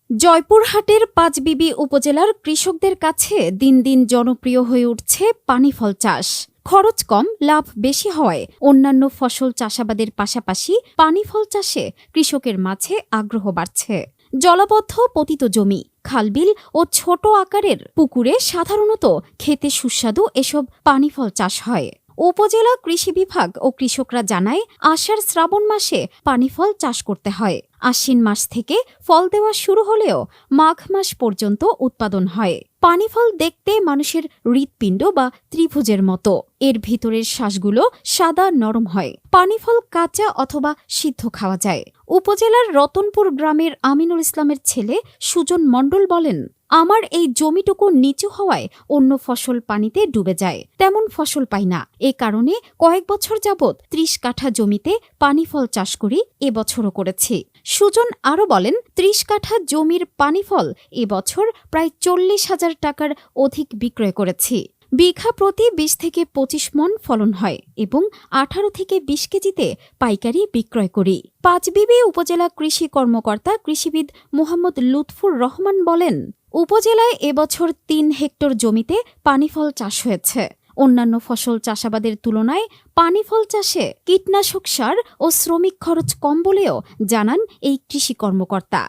জয়পুরহাটের পাঁচবিবি উপজেলার কৃষকদের কাছে দিন দিন জনপ্রিয় হয়ে উঠছে পানি ফল চাষ। খরচ কম, লাভ বেশি হওয়ায় অন্যান্য ফসল চাষাবাদের পাশাপাশি পানি ফল চাষে কৃষকের মাঝে আগ্রহ বাড়ছে। জলাবদ্ধ পতিত জমি, খালবিল ও ছোট আকারের পুকুরে সাধারণত খেতে সুস্বাদু এসব পানি ফল চাষ হয়। উপজেলা কৃষি বিভাগ ও কৃষকরা জানায়, আষাঢ় শ্রাবণ মাসে পানিফল চাষ করতে হয়। আশ্বিন মাস থেকে ফল দেওয়া শুরু হলেও মাঘ মাস পর্যন্ত উৎপাদন হয়। পানিফল দেখতে মানুষের হৃৎপিণ্ড বা ত্রিভুজের মতো। এর ভিতরের শ্বাসগুলো সাদা নরম হয়। পানিফল কাঁচা অথবা সিদ্ধ খাওয়া যায়। উপজেলার রতনপুর গ্রামের আমিনুল ইসলামের ছেলে সুজন মণ্ডল বলেন, আমার এই জমিটুকু নিচু হওয়ায় অন্য ফসল পানিতে ডুবে যায়, তেমন ফসল পাই না। এ কারণে কয়েক বছর যাবৎ ৩০ কাঠা জমিতে পানিফল চাষ করি, এবছরও করেছি। সুজন আরও বলেন, ৩০ কাঠা জমির পানিফল এবছর প্রায় ৪০,০০০ টাকার অধিক বিক্রয় করেছি। বিঘা প্রতি ২০ থেকে ২৫ মণ ফলন হয় এবং ১৮ থেকে ২০ কেজিতে পাইকারি বিক্রয় করি। পাঁচবিবি উপজেলা কৃষি কর্মকর্তা কৃষিবিদ মোহাম্মদ লুৎফুর রহমান বলেন, উপজেলায় এবছর ৩ হেক্টর জমিতে পানিফল চাষ হয়েছে। অন্যান্য ফসল চাষাবাদের তুলনায় পানিফল চাষে কীটনাশক সার ও শ্রমিক খরচ কম বলেও জানান এই কৃষি কর্মকর্তা।